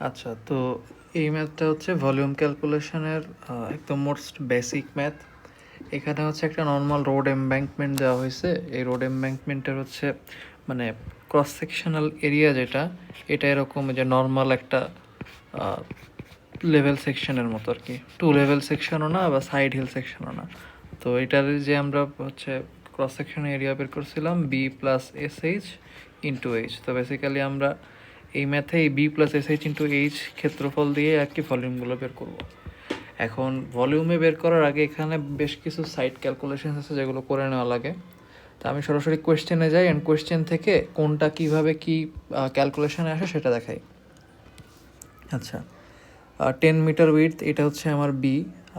আচ্ছা, তো এই ম্যাথটা হচ্ছে ভলিউম ক্যালকুলেশনের একদম মোস্ট বেসিক ম্যাথ। এখানে হচ্ছে একটা নর্মাল রোড এমব্যাঙ্কমেন্ট দেওয়া হয়েছে। এই রোড এমব্যাঙ্কমেন্টের হচ্ছে মানে ক্রস সেকশনাল এরিয়া যেটা, এটা এরকম যে নর্মাল একটা লেভেল সেকশনের মতো আর কি, টু লেভেল সেকশনও না বা সাইড হিল সেকশনও না। তো এটার যে আমরা হচ্ছে ক্রস সেকশন এরিয়া বের করছিলাম B plus S H into H. তো বেসিক্যালি আমরা এই ম্যাথে এই B plus S H into H ক্ষেত্রফল দিয়ে আর কি ভলিউমগুলো বের করব। এখন ভলিউমে বের করার আগে এখানে বেশ কিছু সাইড ক্যালকুলেশন আছে যেগুলো করে নেওয়া লাগে। তো আমি সরাসরি কোয়েশ্চেনে যাই অ্যান্ড কোয়েশ্চেন থেকে কোনটা কিভাবে কি ক্যালকুলেশনে আসে সেটা দেখাই। আচ্ছা, 10 মিটার উইথ এটা হচ্ছে আমার বি,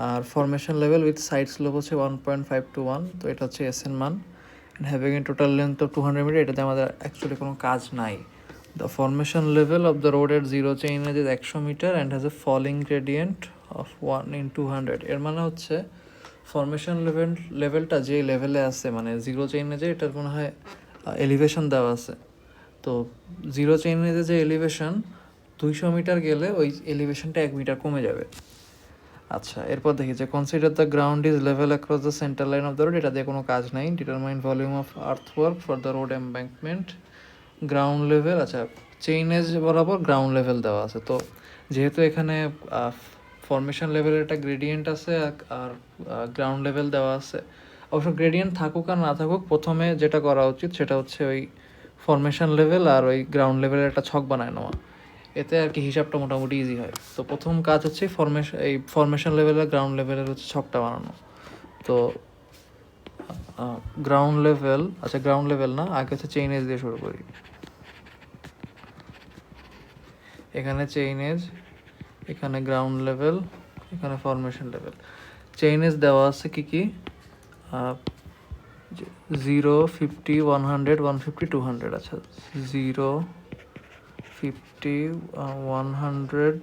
আর formation level with side slope হচ্ছে 1.5 to 1, তো এটা হচ্ছে এস এর মান। And having a total length of 200 metre, এটাতে আমাদের অ্যাকচুয়ালি কোনো কাজ নাই। The formation level of the road at zero chain as 100 metre and has a falling gradient of 1/200। এর মানে হচ্ছে ফরমেশন লেভেলটা যে লেভেলে আছে, মানে জিরো চেইনে যে এটার মনে হয় এলিভেশন দেওয়া আছে। তো জিরো চেইনে যে এলিভেশন 200 মিটার গেলে ওই এলিভেশনটা 1 মিটার কমে যাবে। আচ্ছা, এরপর দেখি যে consider the ground is level across the centre line of the road, এটা দিয়ে কোনো কাজ নাই। Determine volume of earth work for the road embankment ground level. আচ্ছা, চেইনেজ বরাবর গ্রাউন্ড লেভেল দেওয়া আছে। তো যেহেতু এখানে ফরমেশন লেভেলের একটা গ্রেডিয়েন্ট আছে আর গ্রাউন্ড লেভেল দেওয়া আছে, অবশ্য গ্রেডিয়েন্ট থাকুক আর না থাকুক, প্রথমে যেটা করা উচিত সেটা হচ্ছে ওই ফরমেশন লেভেল আর ওই গ্রাউন্ড লেভেলের একটা ছক বানায় নেওয়া। এতে আর কি হিসাবটা মোটামুটি ইজি হয়। তো প্রথম কাজ হচ্ছে ফরমেশন লেভেল আর গ্রাউন্ড লেভেলের হচ্ছে ছকটা বানানো। তো গ্রাউন্ড লেভেল, আচ্ছা গ্রাউন্ড লেভেল না, আগে হচ্ছে চেইন এজ দিয়ে শুরু করি। এখানে চেইন এজ, এখানে গ্রাউন্ড লেভেল, এখানে ফরমেশন লেভেল। চেইন এজ দেওয়া আছে কি কি, 0, 50, 100, 150, 200। আচ্ছা, 0, 50, 100,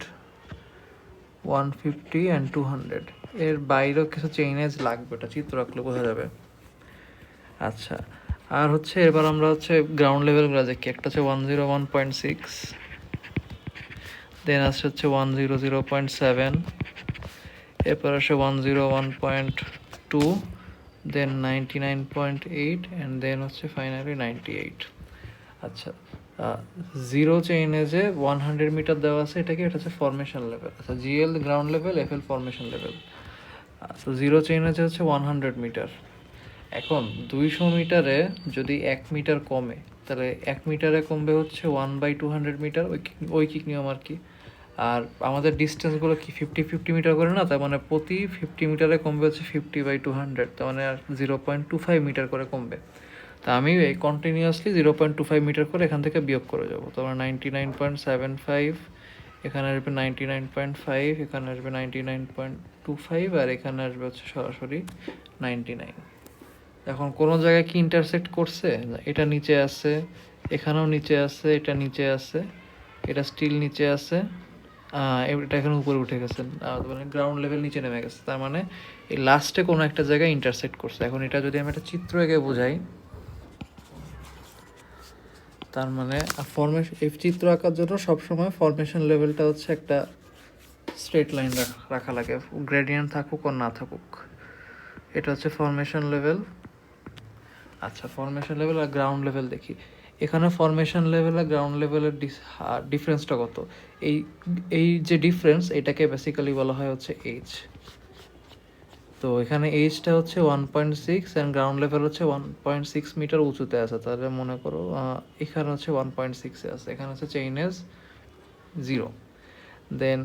150 অ্যান্ড 200। এর বাইরেও কিছু চেইনেজ লাগবে, এটা চিত্র আঁকলে বোঝা যাবে। আচ্ছা, আর হচ্ছে এবার আমরা হচ্ছে গ্রাউন্ড লেভেলগুলো দেখি। একটা হচ্ছে 101.6, দেন আসছে হচ্ছে 100.7, এরপর আসে 101.2, দেন 99.8 অ্যান্ড দেন হচ্ছে ফাইনালি 98। আচ্ছা, জিরো চেইনে যে 100 মিটার দেওয়া আছে, এটাকে এটা হচ্ছে ফরমেশন লেভেল। আচ্ছা, GL ground level, FL formation level. তো জিরো চেইনে যে হচ্ছে 100 মিটার। এখন 200 মিটারে যদি 1 মিটার কমে, তাহলে 1 মিটারে কমবে হচ্ছে 1/200 মিটার, ঐকিক নিয়ম আর কি। আর আমাদের ডিস্টেন্সগুলো কি 50-50 মিটার করে না, তার মানে প্রতি 50 মিটারে কমবে হচ্ছে 50/200, তার মানে আর 0.25 মিটার করে কমবে। তা আমি এই কন্টিনিউয়াসলি 0.25 মিটার করে এখান থেকে বিয়োগ করে যাবো। তো আমার 99.75, এখানে আসবে 99.5, এখানে আসবে 99.25, আর এখানে আসবে হচ্ছে সরাসরি 99। এখন কোনো জায়গায় কি ইন্টারসেক্ট করছে, এটা নিচে আছে, এখানেও নিচে আছে, এটা নিচে আছে, এটা স্টিল নিচে আছে, এটা এখানে উপরে উঠে গেছে, মানে গ্রাউন্ড লেভেল নিচে নেমে গেছে। তার মানে এই লাস্টে কোনো একটা জায়গায় ইন্টারসেক্ট করছে। এখন এটা যদি আমি একটা চিত্র এঁকে বোঝাই, তার মানে এই চিত্র আঁকার জন্য সবসময় ফরমেশন লেভেলটা হচ্ছে একটা স্ট্রেট লাইন রাখা লাগে, গ্রেডিয়েন্ট থাকুক আর না থাকুক। এটা হচ্ছে ফরমেশন লেভেল। আচ্ছা, ফরমেশন লেভেল আর গ্রাউন্ড লেভেল দেখি। এখানে ফরমেশন লেভেল আর গ্রাউন্ড লেভেলের ডিফারেন্সটা কত? এই এই যে ডিফারেন্স, এটাকে বেসিক্যালি বলা হয় হচ্ছে এইচ। তো এখানে এইচটা হচ্ছে 1.6 অ্যান্ড গ্রাউন্ড লেভেল হচ্ছে 1.6 মিটার উঁচুতে আছে। তাহলে মনে করো এখানে হচ্ছে 1.6-এ আছে, এখানে হচ্ছে চেইনেজ 0। দেন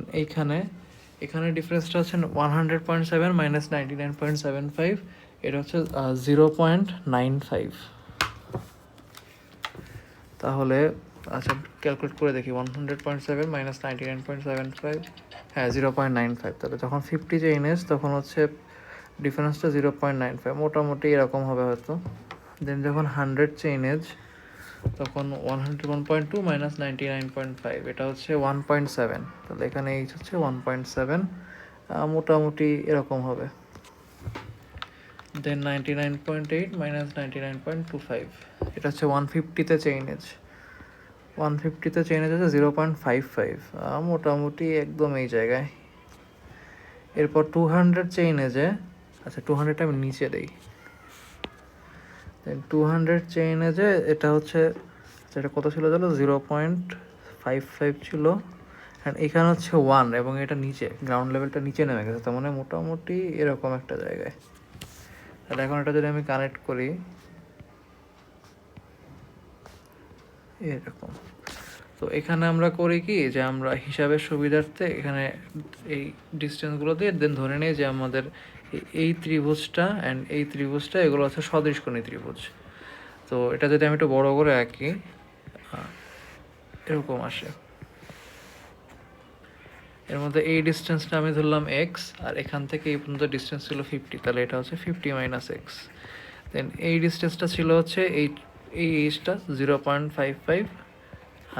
এখানে ডিফারেন্সটা হচ্ছে 100.7 মাইনাস 99.75, এটা হচ্ছে 0.95। তাহলে আচ্ছা, ক্যালকুলেট করে দেখি। 100.7 মাইনাস 99.75, হ্যাঁ 0.95। তাহলে যখন 50 চেইনেজ তখন হচ্ছে ডিফারেন্সটা 0.95, মোটামুটি এরকম হবে হয়তো। দেন যখন 100 চেইনেজ তখন 101.2 মাইনাস 99.5, এটা হচ্ছে 1.7। তাহলে এখানে এইচ হচ্ছে 1.7, মোটামুটি এরকম হবে। দেন 99.8 মাইনাস 99.25, এটা হচ্ছে 150-তে চেইনেজ। 150-তে চেইন এজ আছে 0.55, মোটামুটি একদম এই জায়গায়। এরপর 200 চেইন এজে, আচ্ছা 200টা আমি নিচে দিই, দেন 200 চেইন এজে এটা হচ্ছে, এটা কত ছিল জানো, 0.55 ছিল, অ্যান্ড এখানে হচ্ছে 1 এবং এটা নিচে, গ্রাউন্ড লেভেলটা নিচে নেমে গেছে, তার মানে মোটামুটি এরকম একটা জায়গায়। তাহলে এখন এটা যদি আমি কানেক্ট করি এরকম, তো এখানে আমরা করি কি যে আমরা হিসাবের সুবিধার্থে এখানে এই ডিস্টেন্সগুলো দিয়ে দেন ধরে নিই যে আমাদের এই ত্রিভুজটা অ্যান্ড এই ত্রিভুজটা এগুলো হচ্ছে সদৃশকোণী ত্রিভুজ। তো এটা যদি আমি একটু বড় করে আঁকি, এরকম আসে। এর মধ্যে এই ডিস্টেন্সটা আমি ধরলাম এক্স, আর এখান থেকে এই পর্যন্ত ডিস্টেন্স ছিল 50, তাহলে এটা হচ্ছে 50 মাইনাস এক্স। দেন এই ডিস্টেন্সটা ছিল হচ্ছে এই এইচটা 0.55,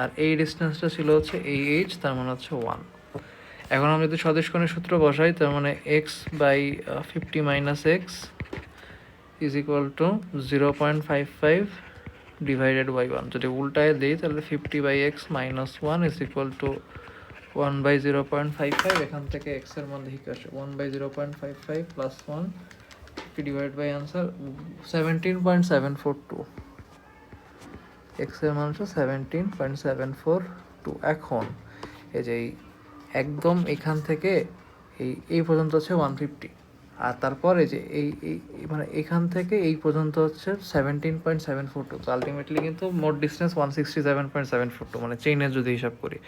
আর এই ডিস্টেন্সটা ছিল হচ্ছে এই এইচ, তার মানে হচ্ছে 1। এখন আমরা যদি সদৃশকোণের সূত্র বসাই, তার মানে X by 50 minus X is equal to 0.55 divided by 1। যদি উল্টায় দিই তাহলে 50 by X minus 1 is equal to 1 by 0.55, এখান থেকে এক্স এর মান দেখি আসে 1 by 0.55 plus 1 divide by answer 17.742, X এর মান হচ্ছে 17.742। এখন এই যে একদম এখান থেকে এই পর্যন্ত হচ্ছে 150, আর তারপরে যে এই মানে এখান থেকে এই পর্যন্ত হচ্ছে 17.742, তো আলটিমেটলি কিন্তু মোট ডিস্টেন্স 167.742, মানে চেইনের যদি হিসাব করি,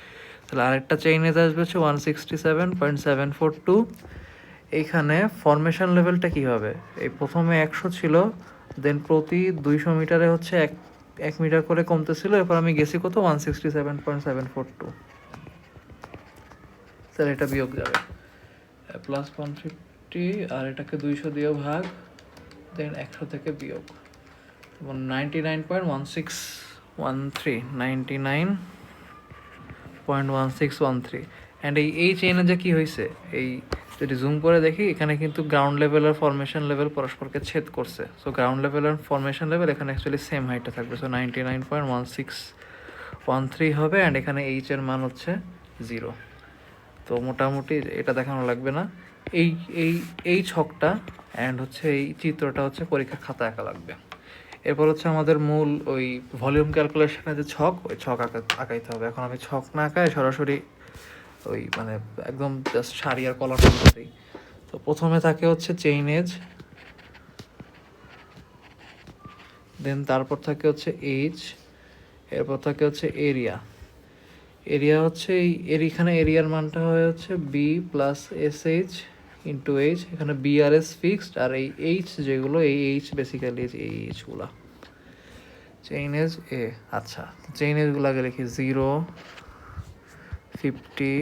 তাহলে আরেকটা চেইনেজ আসবে হচ্ছে 167.742। এইখানে ফরমেশন লেভেলটা কী হবে, এই প্রথমে 100 ছিল, দেন প্রতি 200 মিটারে হচ্ছে 1 মিটার করে কমতেছিল, এরপর আমি গেছি কত 167.742, তাহলে এটা বিয়োগ যাবে প্লাস 150, আর এটাকে 200 দিয়েও ভাগ, দেন 100 থেকে বিয়োগ 99.1613, 99.1613। অ্যান্ড এই চেইনে যে কী হয়েছে, এই যদি জুম করে দেখি এখানে কিন্তু গ্রাউন্ড লেভেল আর ফরমেশন লেভেল পরস্পরকে ছেদ করছে, সো গ্রাউন্ড লেভেল আর ফরমেশন লেভেল এখানে অ্যাকচুয়ালি সেম হাইটে থাকবে, সো 99.1613 হবে, অ্যান্ড এখানে এইচ এর মান হচ্ছে 0। তো মোটামুটি এটা দেখানো লাগবে না, এই এই এই ছকটা অ্যান্ড হচ্ছে এই চিত্রটা হচ্ছে পরীক্ষার খাতা আঁকা লাগবে। এরপর হচ্ছে আমাদের মূল ওই ভলিউম ক্যালকুলেশনে যে ছক, ওই ছক আঁকাইতে হবে। এখন আমি ছক না আঁকায় সরাসরি ওই মানে একদম জাস্ট সারি আর কলার দিই। তো প্রথমে থাকে হচ্ছে চেইন এজ, দেন তারপর থাকে হচ্ছে এইচ, এরপর থাকে হচ্ছে এরিয়া। এরিয়া হচ্ছে এখানে এরিয়ার মানটা হয় হচ্ছে B plus S H into H, এখানে বি আর এস ফিক্সড, আর এই এইচ যেগুলো, এই এইচ বেসিক্যালি এই এইচগুলা চেইন এজ এ। আচ্ছা, চেইন এজগুলো আগে লিখি 0, 50,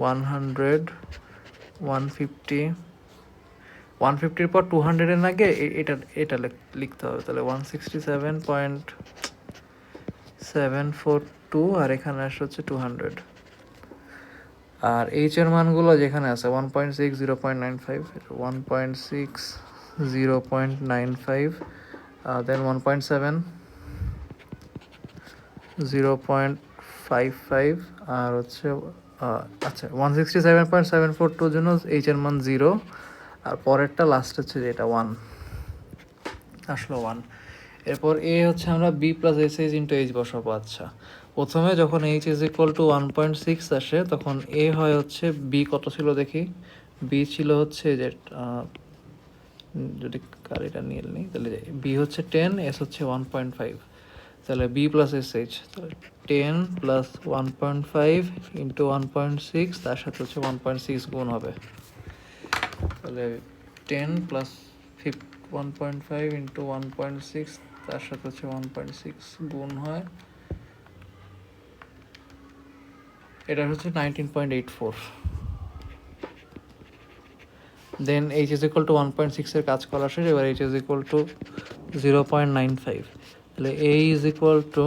100, 150, 150-এর পর 200-এর আগে এটা এটা লিখতে হবে, তাহলে 167.742, আর এখানে আসছে হচ্ছে 200, আর এইচ এর মানগুলো যেখানে আছে 1.6, 0.95, 1.6, 0.95, দেন 1.7, 0.55, আর হচ্ছে আচ্ছা 167.742 জন্য এইচ এর মান 0, আর পরেরটা লাস্ট হচ্ছে যেটা 1 আসলো 1। এরপর এ হচ্ছে আমরা B plus S H into H বসাবো। আচ্ছা, প্রথমে যখন এইচ ইজ ইকুয়াল টু 1.6 আসে তখন এ হয় হচ্ছে বি কত ছিল দেখি, বি ছিল হচ্ছে যে যদি কারিটা নিয়ে নিই তাহলে বি হচ্ছে 10, এস হচ্ছে 1.5, তাহলে বি প্লাস এস এইচ, তাহলে 10 প্লাস 1.5 ইন্টু 1.6, তার সাথে হচ্ছে 1.6 গুণ হবে, তাহলে 10 প্লাস 1.5 ইন্টু 1.6, তার সাথে হচ্ছে 1.6 গুণ হয়, এটা হচ্ছে 19.84। দেন এইচ ইজ ইকুয়াল টু 1.6 এর কাজ করা শেষ, এবার এইচ ইজ ইকুয়াল টু 0.95, তাহলে A is equal to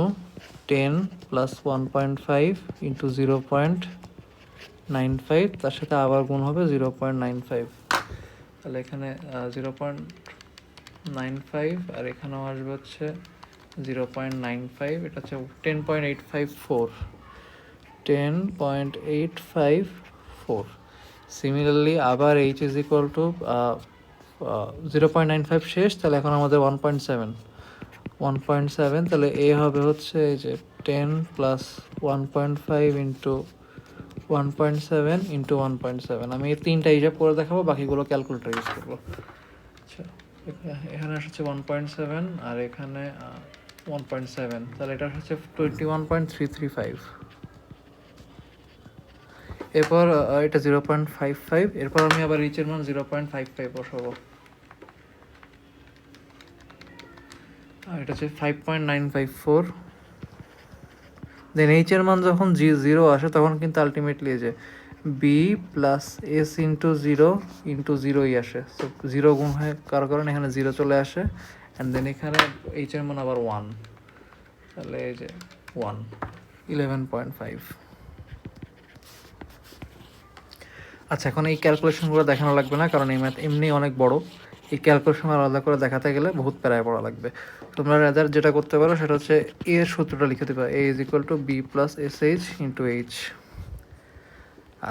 10 plus 1.5 into 0.95, তার সাথে আবার গুণ হবে 0.95, তাহলে এখানে 0.95, আর এখানেও আসবে হচ্ছে 0.95, এটা হচ্ছে 10.854, 10.854। সিমিলারলি আবার এইচ ইজ ইকুয়াল টু 0.95 শেষ, তাহলে এখন আমাদের 1.7, তাহলে এ হবে হচ্ছে এই যে 10 প্লাস 1.5 ইন্টু 1.7 ইন্টু 1.7। আমি এই তিনটা হিসাব করে দেখাবো, বাকিগুলো ক্যালকুলেটর ইউজ করবো। আচ্ছা, এখানে হচ্ছে 1.7 আর এখানে 1.7, তাহলে এটা হচ্ছে 21.335। এরপর এটা 0.55, এরপর আমি আবার রিচের মান 0.55 বসাবো, আর এটা হচ্ছে 5.954। দেন এইচের মান যখন জিরো আসে তখন কিন্তু আলটিমেটলি যে বি প্লাস এস ইন্টু জিরোই আসে। সো জিরো গুণ হয় কারো কারণে এখানে জিরো চলে আসে, অ্যান্ড দেন এখানে এইচের মান আবার 1, তাহলে এই যে 11.5। আচ্ছা, এখন এই ক্যালকুলেশনগুলো দেখানো লাগবে না, কারণ এই ম্যাথ এমনি অনেক বড়, এই ক্যালকুলেশন আলাদা করে দেখাতে গেলে বহুত প্যারায় পড়া লাগবে। তোমরা রেজার যেটা করতে পারো সেটা হচ্ছে এ এর সূত্রটা লিখে দিবা, A is equal to B plus S H into H.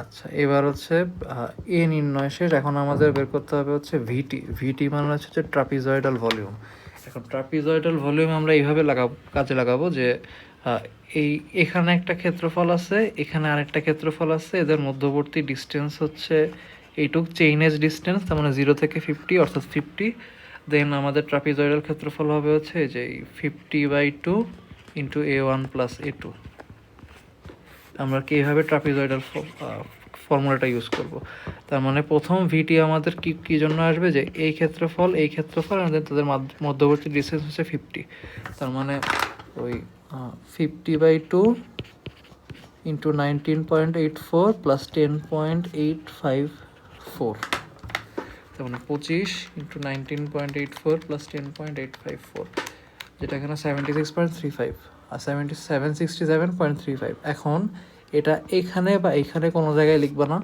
আচ্ছা, এবার হচ্ছে এ নির্ণয় শেষ, এখন আমাদের বের করতে হবে হচ্ছে ভিটি মানে হচ্ছে ট্রাপিজয়েডাল ভলিউম। এখন ট্রাপিজয়েডাল ভলিউম আমরা এইভাবে কাজে লাগাবো যে এখানে একটা ক্ষেত্রফল আছে, এখানে আরেকটা ক্ষেত্রফল আছে, এদের মধ্যবর্তী ডিস্টেন্স হচ্ছে এইটুক চেইনেজ ডিস্টেন্স, তার মানে 0 থেকে 50 অর্থাৎ 50। দেন আমাদের ট্রাপিজয়েডাল ক্ষেত্রফল হবে হচ্ছে যে 50/2 ইন্টু A1 প্লাস A2। আমরা কি এইভাবে ট্রাপিজয়েডাল ফর্মুলাটা ইউজ করব। তার মানে প্রথম ভিটি আমাদের কি জন্য আসবে, যে এই ক্ষেত্রফল আর তাদের মধ্যবর্তী ডিস্টেন্স হচ্ছে 50, তার মানে ওই 50/2 ইন্টু 19.84 প্লাস 10.854, তার মানে 25 ইন্টু 19.84 প্লাস 10.854, যেটা এখানে 76.35 আর 67.35। এখন এটা এখানে বা এখানে কোনো জায়গায় লিখবা না,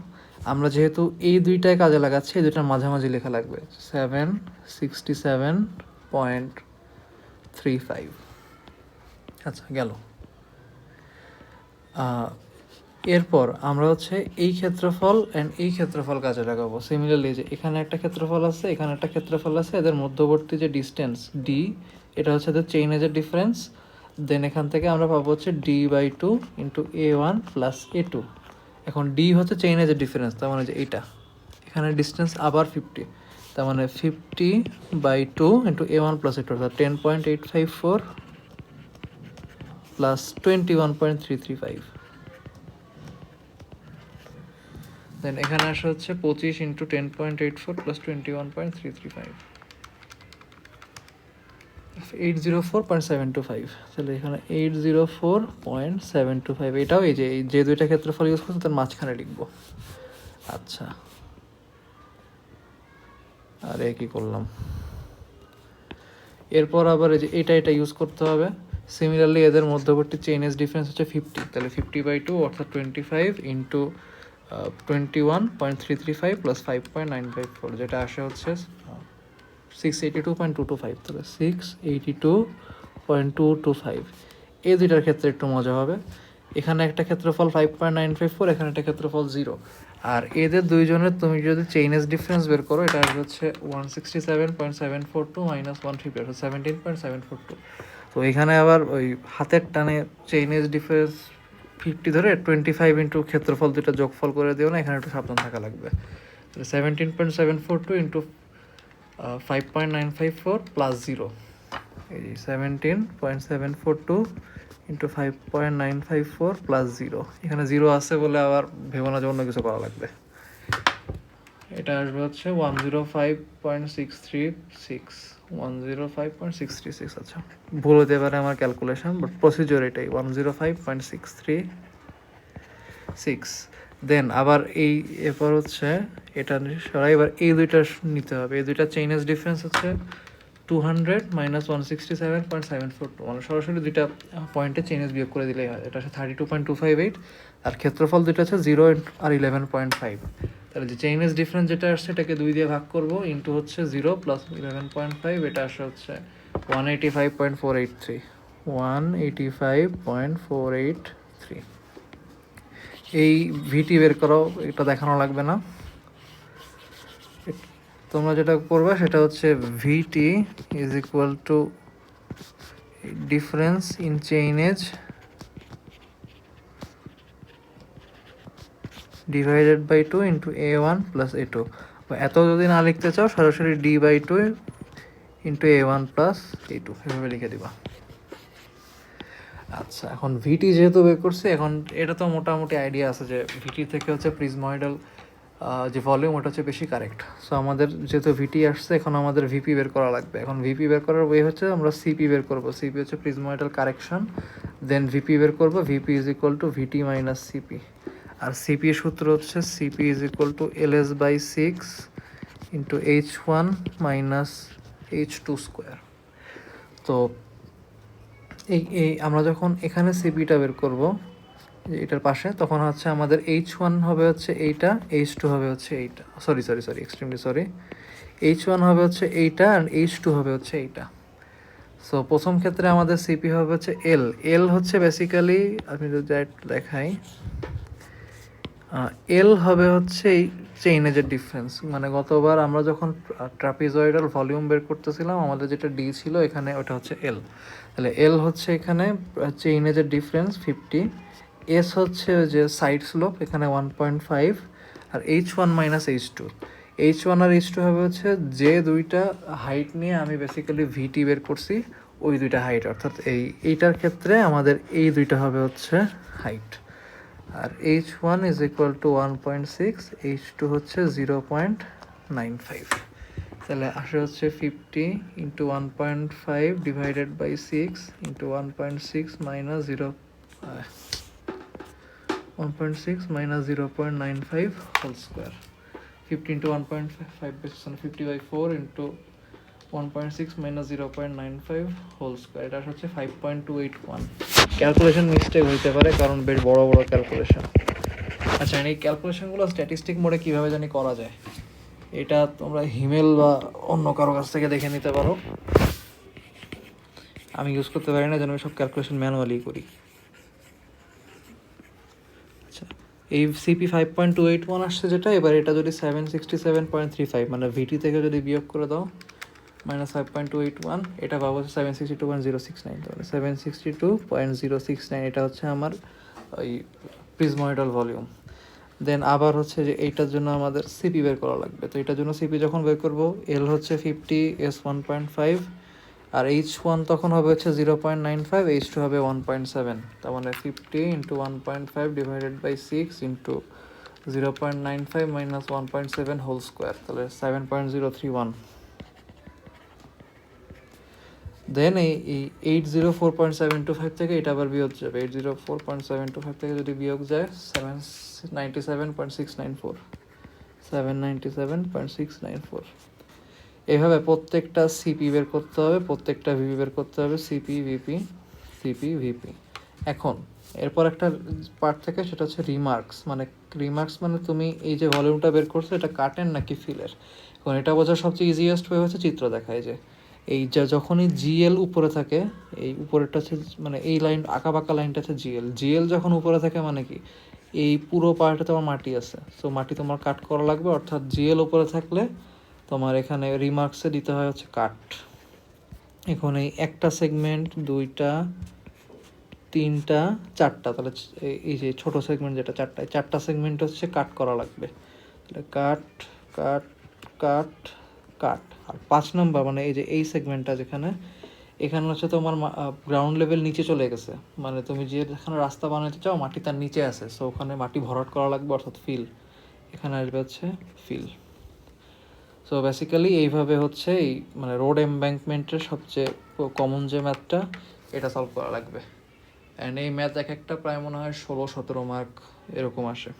আমরা যেহেতু এই দুইটায় কাজে লাগাচ্ছি, এই দুইটার মাঝামাঝি লেখা লাগবে 767.35। আচ্ছা, গেল। এরপর আমরা হচ্ছে এই ক্ষেত্রফল অ্যান্ড এই ক্ষেত্রফল কাজে লাগাবো। সিমিলারলি যে এখানে একটা ক্ষেত্রফল আছে, এখানে একটা ক্ষেত্রফল আছে, এদের মধ্যবর্তী যে ডিস্টেন্স ডি, এটা হচ্ছে এদের চেইনেজের ডিফারেন্স। দেন এখান থেকে আমরা পাবো হচ্ছে D/2 into A1 plus A2। এখন ডি হচ্ছে চেইনেজের ডিফারেন্স, তার মানে যে এইটা, এখানে ডিস্টেন্স আবার 50, তার মানে 50/2 ইন্টু A1 প্লাস A2, অর্থাৎ 10.854 প্লাস 21.335। দেন এখানে আসা হচ্ছে 25 ইন্টু 10.84 প্লাস 21.335, 804.725। তাহলে এখানে 804.725, এটাও এই যে দুইটা ক্ষেত্রফল ইউজ করছে তার মাঝখানে লিখবো। আচ্ছা, আরে কি করলাম, এরপর আবার এই যে এটা ইউজ করতে হবে। সিমিলারলি এদের মধ্যবর্তী চেইনেজ ডিফারেন্স হচ্ছে 50, তাহলে 50/2 অর্থাৎ 25 ইন্টু 21.335 প্লাস 5.954, যেটা আসে হচ্ছে 682.225, তাহলে 682.225। এই দুইটার ক্ষেত্রে একটু মজা হবে, এখানে একটা ক্ষেত্রফল 5.954, এখানে একটা ক্ষেত্রফল 0, আর এদের দুইজনের তুমি যদি চেইনেজ ডিফারেন্স বের করো, এটা হচ্ছে 167.742 মাইনাস 150, অর্থাৎ 17.742। তো এখানে আবার ওই হাতের টানে চেইনেজ ডিফারেন্স 50 ধরে 25 ইন্টু ক্ষেত্রফল দুটো যোগফল করে দিও না, এখানে একটু সাবধান থাকা লাগবে। তাহলে 17.742 ইন্টু 5.954 প্লাস 0, এই 17.742 ইন্টু 5.954 প্লাস 0, এখানে 0 আছে বলে আবার ভেবো না যে অন্য কিছু করা লাগবে। এটা আসবে হচ্ছে 105.636, 105.636। আচ্ছা, ভুল হতে পারে আমার ক্যালকুলেশন, বাট প্রসিজিওর এটাই 105.636। দেন আবার এরপর হচ্ছে এটা সরাই, এবার এই দুইটা নিতে হবে, এই দুইটা চেইনেজ ডিফারেন্স হচ্ছে 200 মাইনাস 167.742, মানে সরাসরি দুইটা পয়েন্টে চেইনেজ বিয়োগ করে দিলেই হয়। এটা হচ্ছে 32.258, আর ক্ষেত্রফল দুইটা হচ্ছে 0 আর 11.5। তাহলে যে চেইনেজ ডিফারেন্স যেটা আসছে এটাকে 2 দিয়ে ভাগ করবো, ইন্টু হচ্ছে 0 প্লাস 11.5, এটা আসে হচ্ছে 185.483, 185.483। এই ভিটি বের করো, এটা দেখানো লাগবে না। তোমরা যেটা করবে সেটা হচ্ছে VT is equal to difference in chainage divided by 2 into A1 plus A2। এত যদি না লিখতে চাও সরাসরি D/2 into A1 plus A2 এভাবে লিখে দিবা। আচ্ছা, এখন ভিটি যেহেতু বের করছি, এখন এটা তো মোটামুটি আইডিয়া আছে যে ভিটি থেকে হচ্ছে প্রিজময়েডাল যে ভলিউম ওটা হচ্ছে বেশি কারেক্ট। সো আমাদের যেহেতু ভিটি আসছে, এখন আমাদের ভিপি বের করা লাগবে। এখন ভিপি বের করার ওয়ে হচ্ছে আমরা সিপি বের করবো। সিপি হচ্ছে প্রিজময়েডাল কারেকশন, দেন ভিপি বের করবো। VP is equal to VT minus CP. আর সিপি সূত্র হচ্ছে CP is equal to LS/6 into H1 minus H2 square. তো এই আমরা যখন এখানে সিপিটা বের করব এটার পাশে, তখন হচ্ছে আমাদের H1 হবে হচ্ছে এইটা, H2 হবে হচ্ছে এইটা, সরি এক্সট্রিমলি সরি, H1 হবে হচ্ছে এইটা আর H2 হবে হচ্ছে এইটা। সো প্রথম ক্ষেত্রে আমাদের সিপি হবে হচ্ছে এল হচ্ছে বেসিক্যালি, আমি যদি দেখাই, এল হবে হচ্ছে এই চেইন এজের ডিফারেন্স। মানে গতবার আমরা যখন ট্রাপিজয়েডাল ভলিউম বের করতেছিলাম, আমাদের যেটা ডি ছিল এখানে, ওটা হচ্ছে এল। তাহলে এল হচ্ছে এখানে চেইন এজের ডিফারেন্স 50, এস হচ্ছে যে সাইড স্লোপ এখানে 1.5, আর H1 মাইনাস H2। H1 আর H2 হবে হচ্ছে যে দুইটা হাইট নিয়ে আমি বেসিক্যালি ভিটি বের করছি, ওই দুইটা হাইট। অর্থাৎ এইটার ক্ষেত্রে আমাদের এই দুইটা হবে হচ্ছে হাইট। আর H1 is equal to 1.6, H2 হচ্ছে 0.95। তাহলে আসে হচ্ছে 50 into 1.5 divided by 6 into 1.6 minus 0.95 whole square. 50 into 1.5 50/4 into 1.6 minus 0.95 whole square. এটা হচ্ছে 5.281। ক্যালকুলেশন মিস্টেক হইতে পারে কারণ বেশ বড় বড় ক্যালকুলেশন। আচ্ছা, এই ক্যালকুলেশনগুলো স্ট্যাটিস্টিক মোডে কীভাবে জানি করা যায়, এটা তোমরা হিমেল বা অন্য কারো কাছ থেকে দেখে নিতে পারো। আমি ইউজ করতে পারি না, যেন আমি সব ক্যালকুলেশন ম্যানুয়ালি করি। আচ্ছা, এই সিপি 5.281 আসছে যেটা, এবার এটা যদি 767.35 মানে ভিটি থেকে যদি বিয়োগ করে দাও মাইনাস 5.281, এটা পাবো 762.069। তাহলে 762.069 এটা হচ্ছে আমার ওই প্রিজময়েডাল ভলিউম। দেন আবার হচ্ছে যে এইটার জন্য আমাদের সিপি বের করা লাগবে। তো এটার জন্য সিপি যখন বের করবো, এল হচ্ছে 50, এস 1.5, আর H1 তখন হবে হচ্ছে 0.95, H2 হবে 1.7। তার মানে 50 into 1.5 divided by 6 into 0.95 minus 1.7 whole square, তাহলে 7.031। দেন এই 804.725 থেকে এটা আবার বিয়োগ যাবে। 804.725 থেকে যদি বিয়োগ যায় 797.694, 797.694। এইভাবে প্রত্যেকটা সিপি বের করতে হবে, প্রত্যেকটা ভিপি বের করতে হবে, সিপি ভিপি সিপি ভিপি। এখন এরপর একটা পার্ট থেকে, সেটা হচ্ছে রিমার্কস। মানে তুমি এই যে ভলিউমটা বের করছো, এটা কাটেন নাকি ফিলের। এখন এটা বোঝার সবচেয়ে ইজিয়েস্ট ওয়ে হচ্ছে চিত্র দেখায়। যে এই যখনই জিএল উপরে থাকে, এই উপরেরটা হচ্ছে মানে এই লাইন আঁকা বাঁকা লাইনটা হচ্ছে জিএল যখন উপরে থাকে মানে কি, এই পুরো পার্টে তোমার মাটি আছে, সো মাটি তোমার কাট করা লাগবে। অর্থাৎ জিএল উপরে থাকলে তোমার এখানে রিমার্কসে দিতে হয় হচ্ছে কাট। এখন এই একটা সেগমেন্ট, দুইটা, তিনটা, চারটা, তাহলে এই যে ছোট সেগমেন্ট যেটা চারটা সেগমেন্ট হচ্ছে কাট করা লাগবে। তাহলে কাট কাট কাট কাট। আর 5 নম্বর মানে এই যে এই সেগমেন্টটা যেখানে, এখানে হচ্ছে তোমার গ্রাউন্ড লেভেল নিচে চলে গেছে, মানে তুমি যেখানে রাস্তা বানাতে চাও মাটি তার নিচে আছে, সো ওখানে মাটি ভরাট করা লাগবে, অর্থাৎ ফিল। এখানে আসবে হচ্ছে ফিল। সো বেসিক্যালি এইভাবে হচ্ছে এই মানে রোড এমব্যাঙ্কমেন্টের সবচেয়ে কমন যে ম্যাথটা, এটা সলভ করা লাগবে। অ্যান্ড এই ম্যাথ এক একটা প্রায় মনে হয় 16-17 মার্ক এরকম আসে।